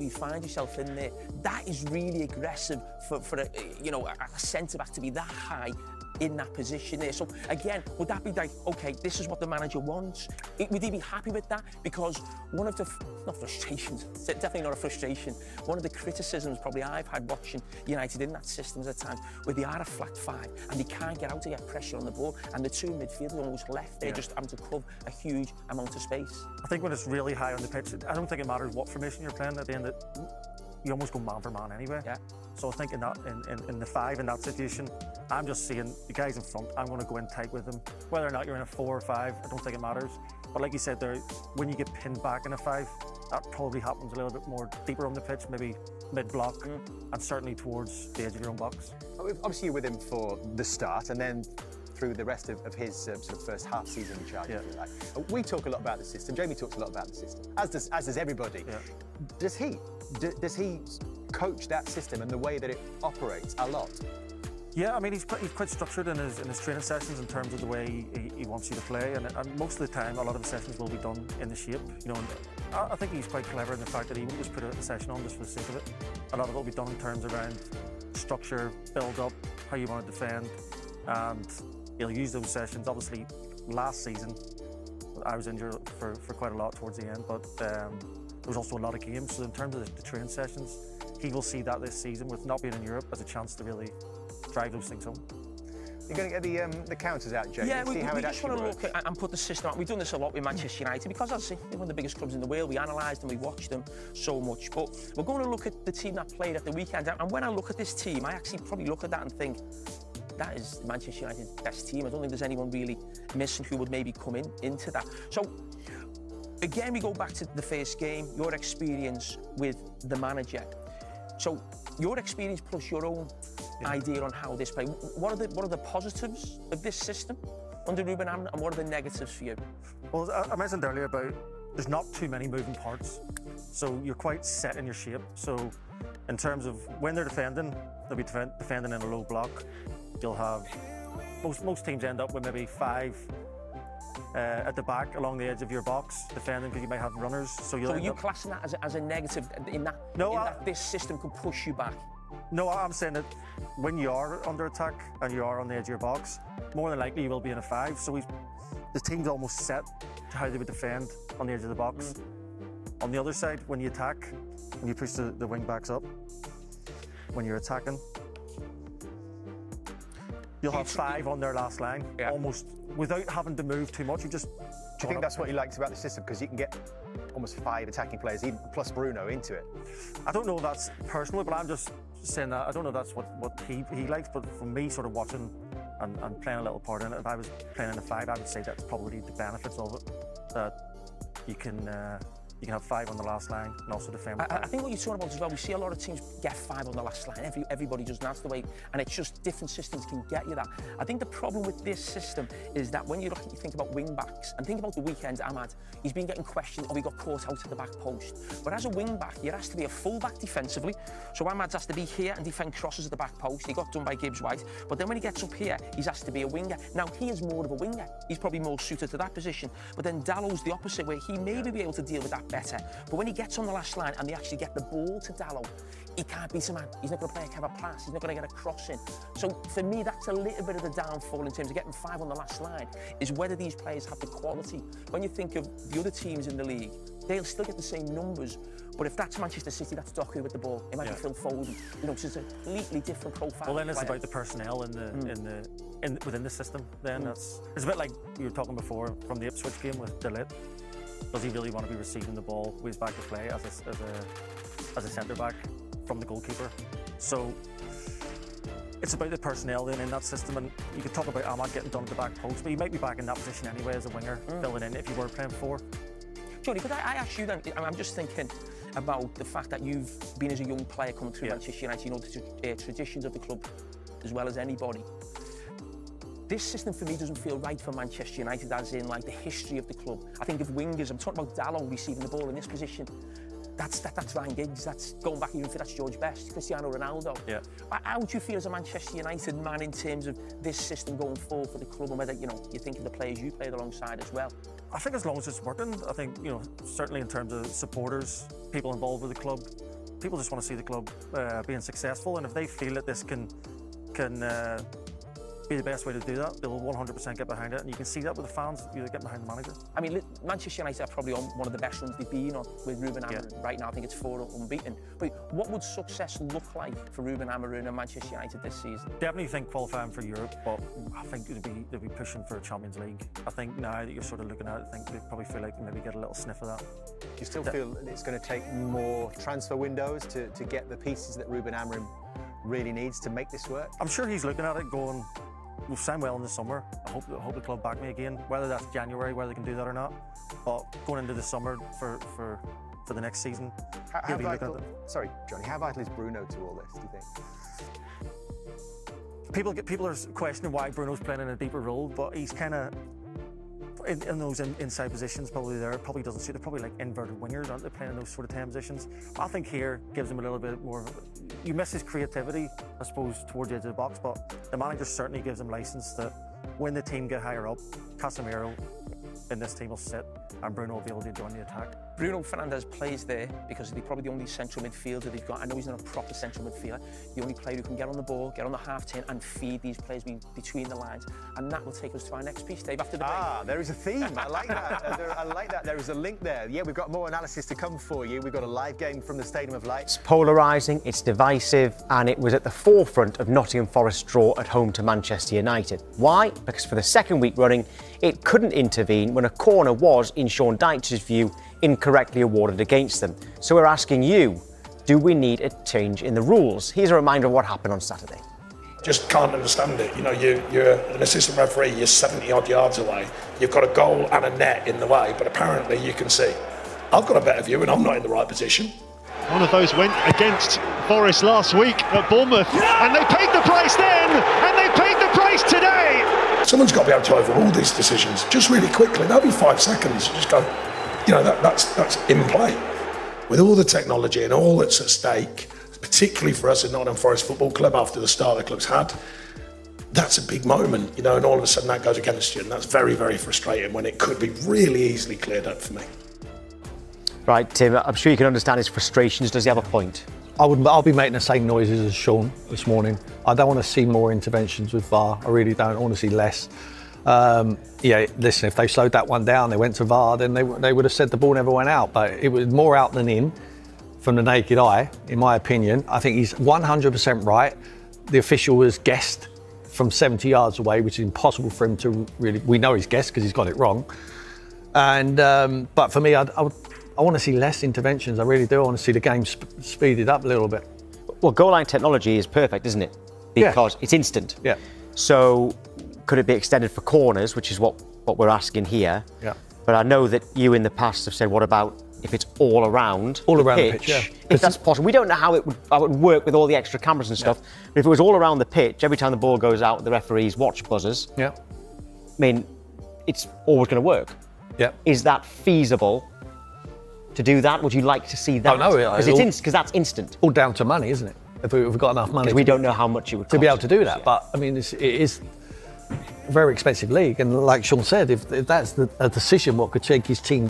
you find yourself in there. That is really aggressive for a centre-back to be that high in that position there. So again, would that be like, okay, this is what the manager wants? Would he be happy with that? Because one of the, not frustrations, definitely not a frustration, one of the criticisms probably I've had watching United in that system at times, where they are a flat five and they can't get out to get pressure on the ball, and the two midfielders are almost left there just having to cover a huge amount of space. I think when it's really high on the pitch, I don't think it matters what formation you're playing. At the end of it, you almost go man for man anyway. Yeah. So I think in the five in that situation, I'm just seeing the guys in front, I'm going to go in tight with them. Whether or not you're in a 4 or 5, I don't think it matters. But like you said there, when you get pinned back in a 5, that probably happens a little bit more deeper on the pitch, maybe mid-block, and certainly towards the edge of your own box. Obviously you're with him for the start and then through the rest of his sort of first half season in charge. Yeah. We talk a lot about the system, Jamie talks a lot about the system, as does everybody. Yeah. Does he coach that system and the way that it operates a lot? Yeah, I mean, he's quite structured in his training sessions in terms of the way he wants you to play, and most of the time, a lot of the sessions will be done in the shape. You know, and I think he's quite clever in the fact that he won't just put a session on just for the sake of it. A lot of it will be done in terms around structure, build up, how you want to defend, and he'll use those sessions. Obviously, last season, I was injured for quite a lot towards the end, but there was also a lot of games. So in terms of the training sessions, he will see that this season, with not being in Europe, as a chance to really drive those things home. You're going to get the counters out, Jamie. Yeah, see how we it just want to works. look at and put the system out. We've done this a lot with Manchester United because, as I say, they're one of the biggest clubs in the world. We analysed them, we watched them so much. But we're going to look at the team that played at the weekend. And when I look at this team, I actually probably look at that and think, that is Manchester United's best team. I don't think there's anyone really missing who would maybe come into that. So, again, we go back to the first game, your experience with the manager. So, your experience plus your own idea on how this plays. What are the positives of this system under Rúben Amorim, and what are the negatives for you? Well, I mentioned earlier about there's not too many moving parts, so you're quite set in your shape. So, in terms of when they're defending, they'll be defending in a low block. You'll have most teams end up with maybe 5 at the back along the edge of your box defending, because you might have runners. So you're classing that as a negative in that this system can push you back? No, I'm saying that when you are under attack and you are on the edge of your box, more than likely you will be in a 5. So the team's almost set to how they would defend on the edge of the box. On the other side, when you attack, when you push the wing backs up, when you're attacking, you'll have 5 on their last line, almost without having to move too much. Do you think that's what you liked about the system? Because you can get almost 5 attacking players, even plus Bruno, into it. I don't know if that's personal, but I'm just saying that I don't know if that's what he likes, but for me, sort of watching and playing a little part in it, if I was playing in a 5, I would say that's probably the benefits of it, that you can have 5 on the last line and also defend. I think what you're talking about as well, we see a lot of teams get 5 on the last line. Everybody does, and that's the way, and it's just different systems can get you that. I think the problem with this system is that when you think about wing backs, and think about the weekend, Ahmad, he's been getting questioned, he got caught out at the back post. But as a wing back, you're asked to be a full back defensively. So Ahmad's has to be here and defend crosses at the back post. He got done by Gibbs White. But then when he gets up here, he's asked to be a winger. Now, he is more of a winger. He's probably more suited to that position. But then Dallow's the opposite, where he may be able to deal with that better. But when he gets on the last line and they actually get the ball to Dallow, he can't beat a man. He's not going to play a clever pass. He's not going to get a cross in. So for me, that's a little bit of the downfall in terms of getting 5 on the last line, is whether these players have the quality. When you think of the other teams in the league, they'll still get the same numbers. But if that's Manchester City, that's Doku with the ball. It might be Phil Foden. You know, it's a completely different profile. Well, then it's about the personnel within the system. Then it's a bit like you were talking before from the Ipswich game with De Ligt. Does he really want to be receiving the ball with his back to play as a centre back from the goalkeeper? So it's about the personnel then in that system, and you could talk about Ahmad getting done at the back post, but he might be back in that position anyway as a winger, filling in if you were playing 4. Jonny, could I ask you then, I'm just thinking about the fact that you've been as a young player coming through Manchester United, you know the traditions of the club as well as anybody. This system for me doesn't feel right for Manchester United, as in like the history of the club. I think of wingers, I'm talking about Dallow receiving the ball in this position. That's Ryan Giggs, that's going back even for that's George Best, Cristiano Ronaldo. Yeah. How do you feel as a Manchester United man in terms of this system going forward for the club, and whether you think of the players you played alongside as well? I think as long as it's working, I think certainly in terms of supporters, people involved with the club, people just want to see the club being successful, and if they feel that this can be the best way to do that, they'll 100% get behind it, and you can see that with the fans. You get behind the manager. I mean, Manchester United are probably on one of the best runs they've been on with Rúben Amorim. Right now, I think it's 4 unbeaten. But what would success look like for Rúben Amorim and Manchester United this season? Definitely think qualifying for Europe, but I think they'll be pushing for a Champions League. I think now that you're sort of looking at it, I think they probably feel like maybe get a little sniff of that. Do you still feel it's going to take more transfer windows to get the pieces that Rúben Amorim really needs to make this work? I'm sure he's looking at it going, we've signed well in the summer. I hope the club back me again, whether that's January, whether they can do that or not. But going into the summer for the next season, how vital, sorry, Jonny, how vital is Bruno to all this, do you think? People are questioning why Bruno's playing in a deeper role, but he's kind of in those inside positions, probably doesn't suit. They're probably like inverted wingers, aren't they, playing in those sort of 10 positions? I think here gives him a little bit more. You miss his creativity, I suppose, towards the edge of the box, but the manager certainly gives him license that when the team get higher up, Casemiro in this team will sit and Bruno will be able to join the attack. Bruno Fernandes plays there because he's probably the only central midfielder they've got. I know he's not a proper central midfielder. The only player who can get on the ball, get on the half-turn and feed these players between the lines. And that will take us to our next piece, Dave, after the break. Ah, there is a theme. I like that. I like that. There is a link there. Yeah, we've got more analysis to come for you. We've got a live game from the Stadium of Light. It's polarising, it's divisive, and it was at the forefront of Nottingham Forest's draw at home to Manchester United. Why? Because for the second week running, it couldn't intervene when a corner was, in Sean Dyche's view, incorrectly awarded against them. So we're asking you, do we need a change in the rules? Here's a reminder of what happened on Saturday. Just can't understand it. You know, you're an assistant referee, you're 70 odd yards away, you've got a goal and a net in the way, but apparently you can see. I've got a better view and I'm not in the right position. One of those went against Forest last week at Bournemouth, and they paid the price then, and they paid the price today. Someone's got to be able to overrule these decisions just really quickly. That'll be 5 seconds. Just go, you know, that's in play. With all the technology and all that's at stake, particularly for us at Nottingham Forest Football Club after the start the club's had, that's a big moment, you know, and all of a sudden that goes against you, and that's very, very frustrating when it could be really easily cleared up for me. Right, Tim, I'm sure you can understand his frustrations. Does he have a point? I'll be making the same noises as Sean this morning. I don't want to see more interventions with VAR. I really don't. I want to see less. Yeah, listen, if they slowed that one down, they went to VAR, then they would have said the ball never went out. But it was more out than in from the naked eye, in my opinion. I think he's 100% right. The official was guessed from 70 yards away, which is impossible for him to really. We know he's guessed because he's got it wrong. And but for me, I want to see less interventions. I really do. I want to see the game speeded up a little bit. Well, goal line technology is perfect, isn't it? Because it's instant. Yeah. So could it be extended for corners, which is what we're asking here? Yeah. But I know that you in the past have said, what about if it's all around the pitch, yeah. If that's possible. We don't know how it would work with all the extra cameras and stuff. But if it was all around the pitch, every time the ball goes out, the referees watch buzzers. Yeah. I mean, it's always going to work. Yeah. Is that feasible to do that? Would you like to see that? Oh, no, because that's instant. All down to money, isn't it? If we've got enough money. Because we don't know how much it would cost. To be able to do that. But, I mean, it is a very expensive league. And like Sean said, if that's a decision what could take his team